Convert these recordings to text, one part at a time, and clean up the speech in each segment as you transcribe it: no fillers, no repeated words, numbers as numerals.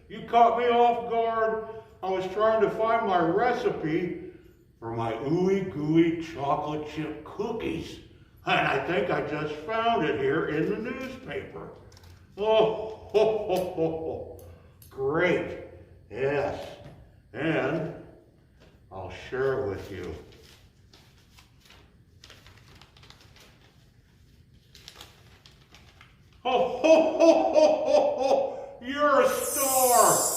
You caught me off guard. I was trying to find my recipe for my ooey gooey chocolate chip cookies. And I think I just found it here in the newspaper. Oh, ho, ho, ho, ho. Great. Yes. And I'll share it with you. Ho, ho, ho, ho, ho, ho. You're a star.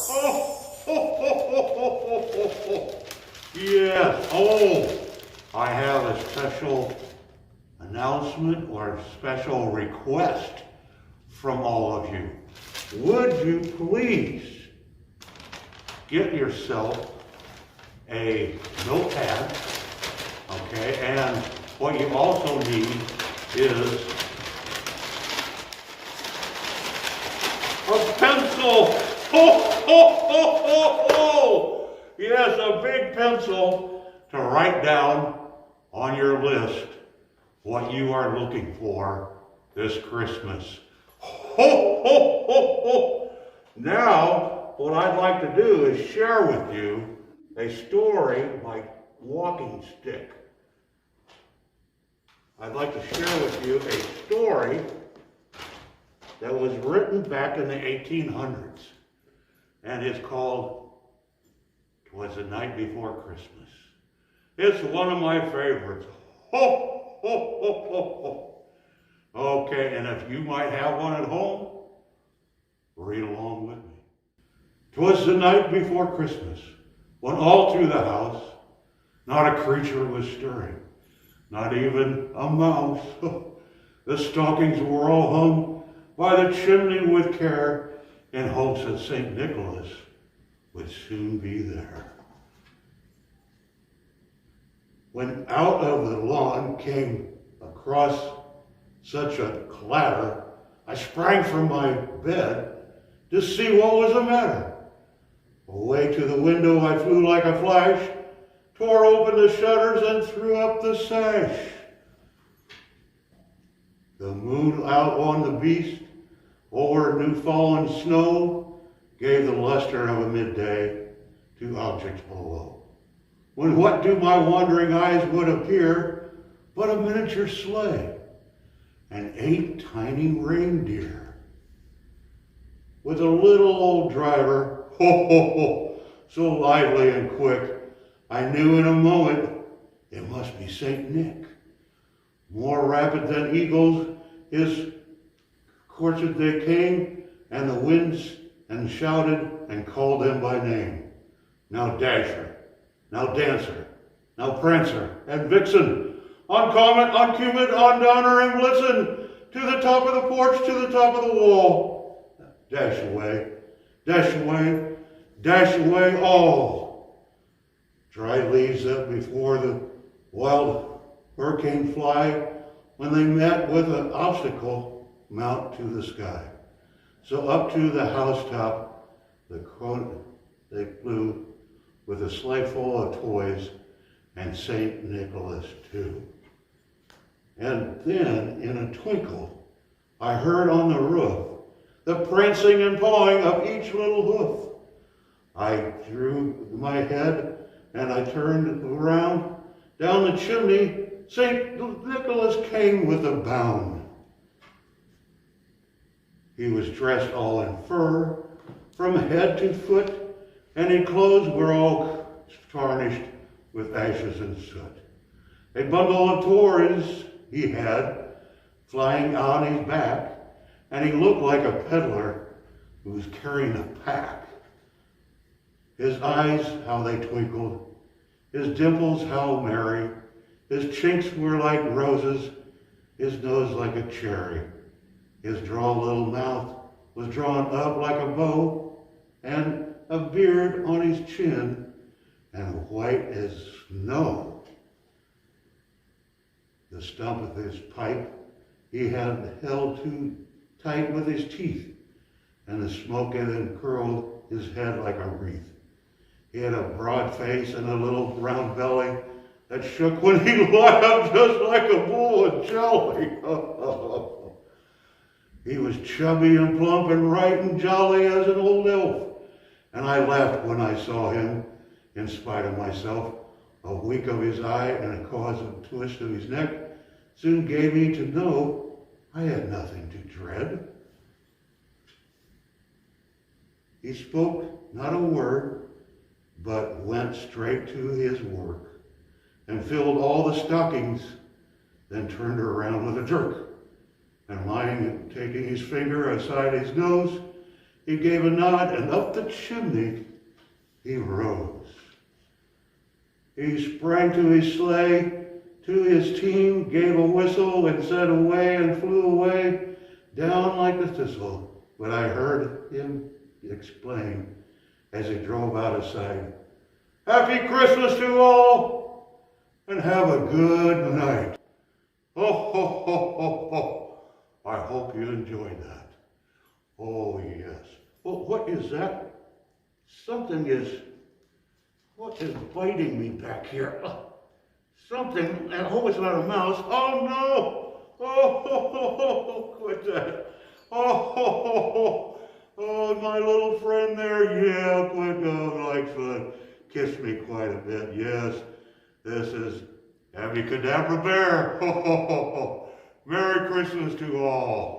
Oh, ho, ho, ho, ho, ho, ho. Yes. Oh, I have a special announcement or a special request from all of you. Would you please get yourself a notepad, okay? And what you also need is a pencil. Ho, ho, ho, ho, ho. Yes, a big pencil to write down on your list what you are looking for this Christmas. Ho, ho, ho, ho. Now, what I'd like to do is share with you a story by walking stick. I'd like to share with you a story that was written back in the 1800s, and it's called "Twas the Night Before Christmas." It's one of my favorites. Ho, ho, ho, ho, ho. Okay, and if you might have one at home, read along with me. 'Twas the night before Christmas, when all through the house not a creature was stirring, not even a mouse. The stockings were all hung by the chimney with care, in hopes that St. Nicholas would soon be there. When out of the lawn came across such a clatter, I sprang from my bed to see what was the matter. Away to the window I flew like a flash, tore open the shutters and threw up the sash. The moon out on the beast, over new fallen snow, gave the luster of a midday to objects below. When what to my wandering eyes would appear but a miniature sleigh and 8 tiny reindeer, with a little old driver, ho, ho, ho, so lively and quick, I knew in a moment it must be St. Nick. More rapid than eagles, his coursed they came, and the winds and shouted and called them by name. Now Dasher, now Dancer, now Prancer and Vixen, on Comet, on Cupid, on Donner and Blitzen, to the top of the porch, to the top of the wall. Dash away, dash away, dash away all. Dry leaves that before the wild hurricane fly, when they met with an obstacle, mount to the sky. So up to the housetop they flew, with a sleigh full of toys and St. Nicholas too. And then in a twinkle I heard on the roof the prancing and pawing of each little hoof. I drew my head and I turned around. Down the chimney St. Nicholas came with a bound. He was dressed all in fur, from head to foot, and his clothes were all tarnished with ashes and soot. A bundle of toys he had flying on his back, and he looked like a peddler who was carrying a pack. His eyes, how they twinkled, his dimples, how merry, his chinks were like roses, his nose like a cherry. His droll little mouth was drawn up like a bow, and a beard on his chin, and white as snow. The stump of his pipe he had held too tight with his teeth, and the smoke in it curled his head like a wreath. He had a broad face and a little round belly that shook when he laughed just like a bowl of jelly. He was chubby and plump and right and jolly as an old elf, and I laughed when I saw him, in spite of myself. A wink of his eye and a causal twist of his neck soon gave me to know I had nothing to dread. He spoke not a word, but went straight to his work and filled all the stockings, then turned around with a jerk. And lying and taking his finger aside his nose, he gave a nod, and up the chimney he rose. He sprang to his sleigh, to his team, gave a whistle, and said away, and flew away, down like the thistle. But I heard him explain, as he drove out of sight, "Happy Christmas to all, and have a good night." Ho, ho, ho, ho, ho. I hope you enjoyed that. Oh, yes. Well, what is that? What is biting me back here? Something, I hope it's not a mouse. Oh, no. Oh, ho, ho, ho, quit that. Oh, ho, ho, ho. Oh, my little friend there. Yeah, quit dog likes to kiss me quite a bit. Yes, this is Abracadabra Bear. Ho, ho, ho, ho. Merry Christmas to all.